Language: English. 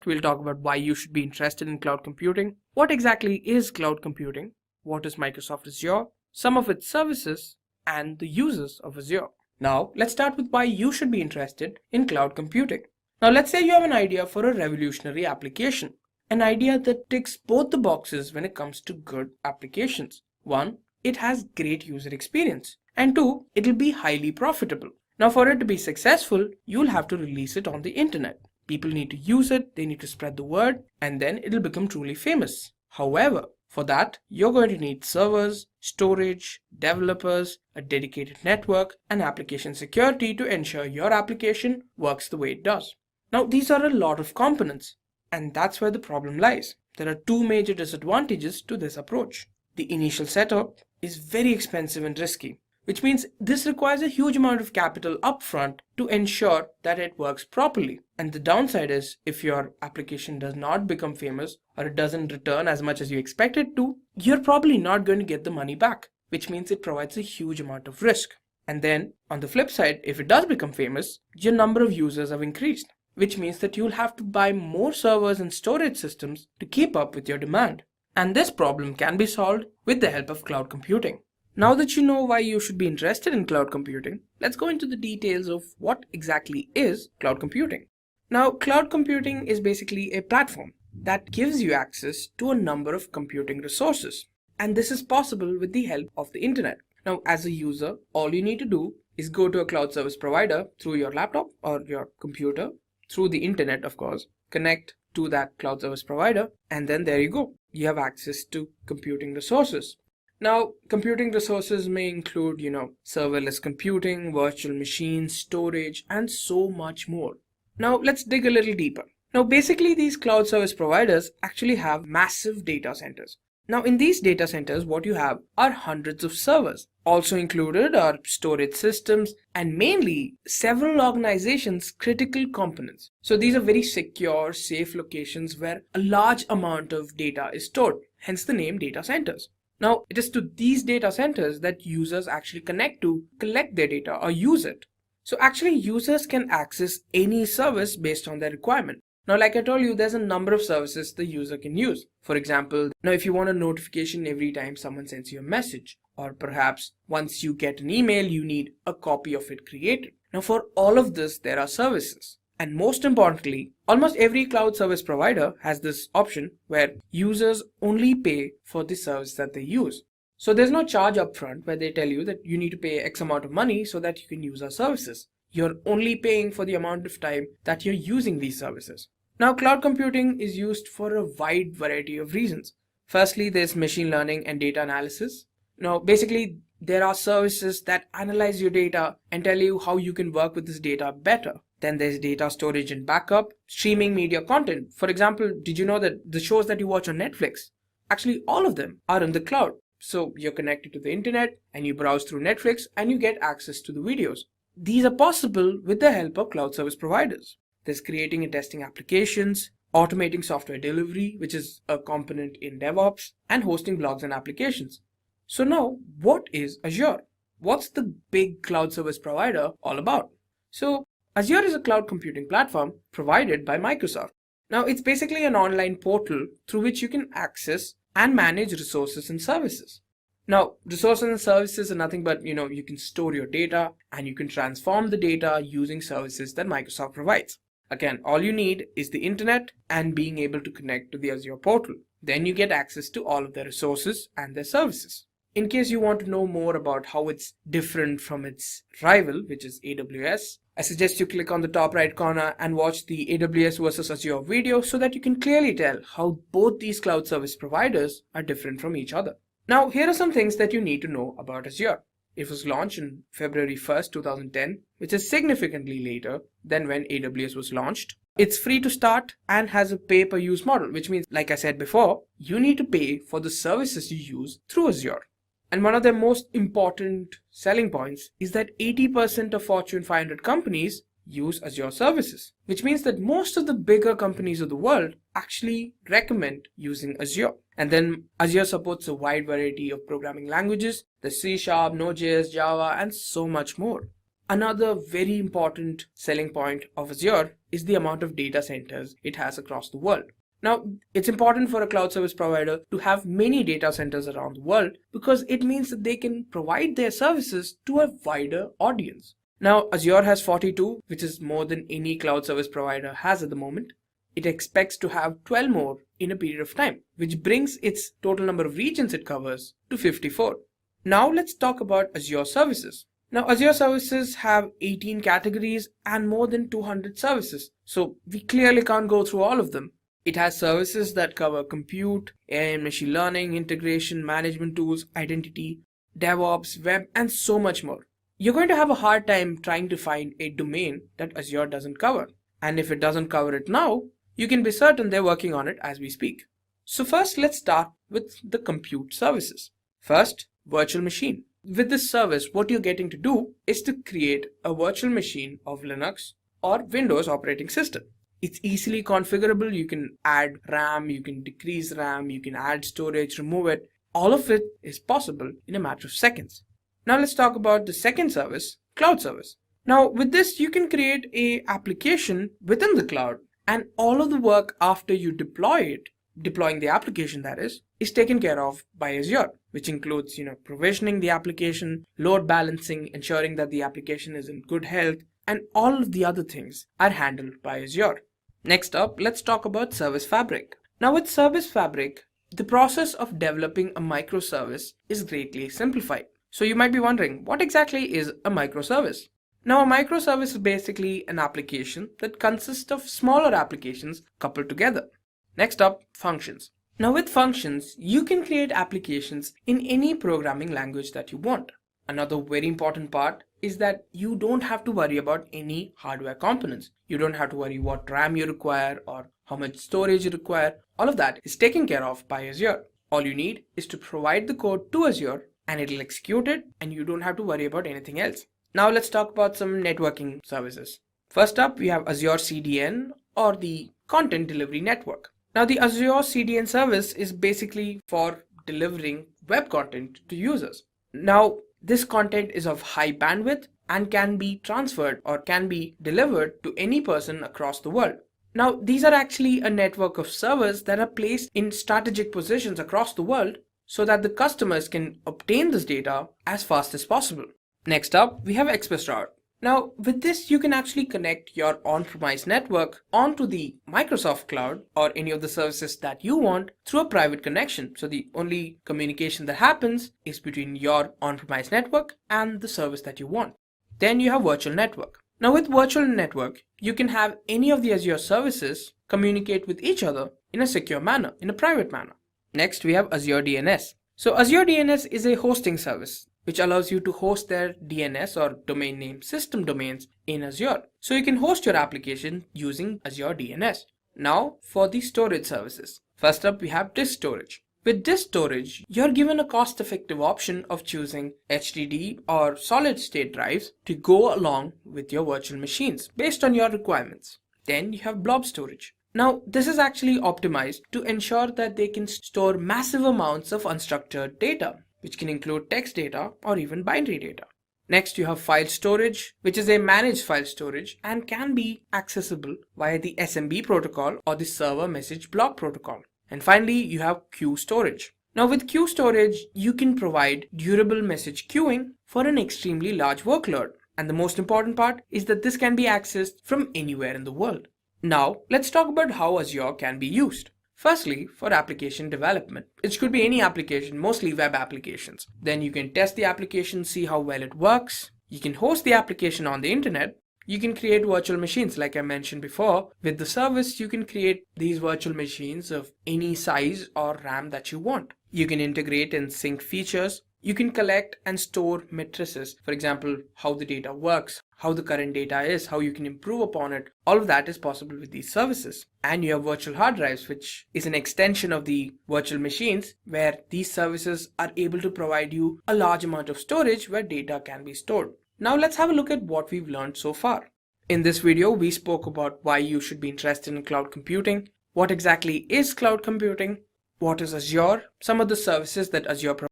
we'll talk about why you should be interested in cloud computing, what exactly is cloud computing, what is Microsoft Azure, some of its services, and the uses of Azure. Now, let's start with why you should be interested in cloud computing. Now, let's say you have an idea for a revolutionary application, an idea that ticks both the boxes when it comes to good applications. One, it has great user experience, and two, it'll be highly profitable. Now, for it to be successful, you'll have to release it on the internet. People need to use it, they need to spread the word, and then it'll become truly famous. However, for that, you're going to need servers, storage, developers, a dedicated network, and application security to ensure your application works the way it does. Now, these are a lot of components, and that's where the problem lies. There are two major disadvantages to this approach. The initial setup is very expensive and risky, which means this requires a huge amount of capital upfront to ensure that it works properly. And the downside is, if your application does not become famous or it doesn't return as much as you expect it to, you're probably not going to get the money back, which means it provides a huge amount of risk. And then, on the flip side, if it does become famous, your number of users have increased, which means that you'll have to buy more servers and storage systems to keep up with your demand. And this problem can be solved with the help of cloud computing. Now that you know why you should be interested in cloud computing, let's go into the details of what exactly is cloud computing. Now, cloud computing is basically a platform that gives you access to a number of computing resources. And this is possible with the help of the internet. Now, as a user, all you need to do is go to a cloud service provider through your laptop or your computer, through the internet, of course, connect to that cloud service provider, and then there you go. You have access to computing resources. Now, computing resources may include, serverless computing, virtual machines, storage, and so much more. Now, let's dig a little deeper. Now, basically, these cloud service providers actually have massive data centers. Now, in these data centers, what you have are hundreds of servers. Also included are storage systems and mainly several organizations' critical components. So these are very secure, safe locations where a large amount of data is stored, hence the name data centers. Now, it is to these data centers that users actually connect to collect their data or use it. So actually, users can access any service based on their requirement. Now, like I told you, there's a number of services the user can use. For example, now if you want a notification every time someone sends you a message, or perhaps once you get an email, you need a copy of it created. Now, for all of this, there are services. And most importantly, almost every cloud service provider has this option where users only pay for the service that they use. So there's no charge upfront where they tell you that you need to pay X amount of money so that you can use our services. You're only paying for the amount of time that you're using these services. Now, cloud computing is used for a wide variety of reasons. Firstly, there's machine learning and data analysis. Now, basically, there are services that analyze your data and tell you how you can work with this data better. Then there's data storage and backup, streaming media content. For example, did you know that the shows that you watch on Netflix, actually all of them are in the cloud. So you're connected to the internet and you browse through Netflix and you get access to the videos. These are possible with the help of cloud service providers. There's creating and testing applications, automating software delivery, which is a component in DevOps, and hosting blogs and applications. So now, what is Azure? What's the big cloud service provider all about? So Azure is a cloud computing platform provided by Microsoft. Now, it's basically an online portal through which you can access and manage resources and services. Now, resources and services are nothing but, you can store your data and you can transform the data using services that Microsoft provides. Again, all you need is the internet and being able to connect to the Azure portal. Then you get access to all of their resources and their services. In case you want to know more about how it's different from its rival, which is AWS, I suggest you click on the top right corner and watch the AWS versus Azure video so that you can clearly tell how both these cloud service providers are different from each other. Now, here are some things that you need to know about Azure. It was launched on February 1st, 2010, which is significantly later than when AWS was launched. It's free to start and has a pay-per-use model, which means, like I said before, you need to pay for the services you use through Azure. And one of their most important selling points is that 80% of Fortune 500 companies use Azure services, which means that most of the bigger companies of the world actually recommend using Azure. And then Azure supports a wide variety of programming languages, the C#, Node.js, Java, and so much more. Another very important selling point of Azure is the amount of data centers it has across the world. Now, it's important for a cloud service provider to have many data centers around the world because it means that they can provide their services to a wider audience. Now, Azure has 42, which is more than any cloud service provider has at the moment. It expects to have 12 more in a period of time, which brings its total number of regions it covers to 54. Now let's talk about Azure services. Now, Azure services have 18 categories and more than 200 services, so we clearly can't go through all of them. It has services that cover compute, AI and machine learning, integration, management tools, identity, DevOps, web, and so much more. You're going to have a hard time trying to find a domain that Azure doesn't cover. And if it doesn't cover it now, you can be certain they're working on it as we speak. So first, let's start with the compute services. First, virtual machine. With this service, what you're getting to do is to create a virtual machine of Linux or Windows operating system. It's easily configurable. You can add RAM, you can decrease RAM, you can add storage, remove it. All of it is possible in a matter of seconds. Now let's talk about the second service, cloud service. Now with this, you can create an application within the cloud, and all of the work after you deploy it, deploying the application that is taken care of by Azure, which includes, provisioning the application, load balancing, ensuring that the application is in good health, and all of the other things are handled by Azure. Next up, let's talk about Service Fabric. Now with Service Fabric, the process of developing a microservice is greatly simplified. So you might be wondering, what exactly is a microservice? Now a microservice is basically an application that consists of smaller applications coupled together. Next up, functions. Now with functions, you can create applications in any programming language that you want. Another very important part is that you don't have to worry about any hardware components. You don't have to worry what RAM you require or how much storage you require. All of that is taken care of by Azure. All you need is to provide the code to Azure and it'll execute it, and you don't have to worry about anything else. Now let's talk about some networking services. First up, we have Azure CDN, or the Content Delivery Network. Now the Azure CDN service is basically for delivering web content to users. Now this content is of high bandwidth and can be transferred or can be delivered to any person across the world. Now these are actually a network of servers that are placed in strategic positions across the world so that the customers can obtain this data as fast as possible. Next up, we have Express Route. Now with this, you can actually connect your on-premise network onto the Microsoft cloud or any of the services that you want through a private connection. So the only communication that happens is between your on-premise network and the service that you want. Then you have virtual network. Now with virtual network, you can have any of the Azure services communicate with each other in a secure manner, in a private manner. Next, we have Azure DNS. So Azure DNS is a hosting service which allows you to host their DNS or domain name system domains in Azure. So you can host your application using Azure DNS. Now for the storage services. First up, we have disk storage. With disk storage, you're given a cost-effective option of choosing HDD or solid-state drives to go along with your virtual machines based on your requirements. Then you have blob storage. Now this is actually optimized to ensure that they can store massive amounts of unstructured data, which can include text data or even binary data. Next, you have file storage, which is a managed file storage and can be accessible via the SMB protocol or the server message block protocol. And finally, you have queue storage. Now with queue storage, you can provide durable message queuing for an extremely large workload. And the most important part is that this can be accessed from anywhere in the world. Now, let's talk about how Azure can be used. Firstly, for application development. It could be any application, mostly web applications. Then you can test the application, see how well it works. You can host the application on the internet. You can create virtual machines like I mentioned before. With the service, you can create these virtual machines of any size or RAM that you want. You can integrate and sync features. You can collect and store matrices. For example, how the data works, how the current data is, how you can improve upon it. All of that is possible with these services. And you have virtual hard drives, which is an extension of the virtual machines where these services are able to provide you a large amount of storage where data can be stored. Now let's have a look at what we've learned so far. In this video, we spoke about why you should be interested in cloud computing, what exactly is cloud computing, what is Azure, some of the services that Azure provides,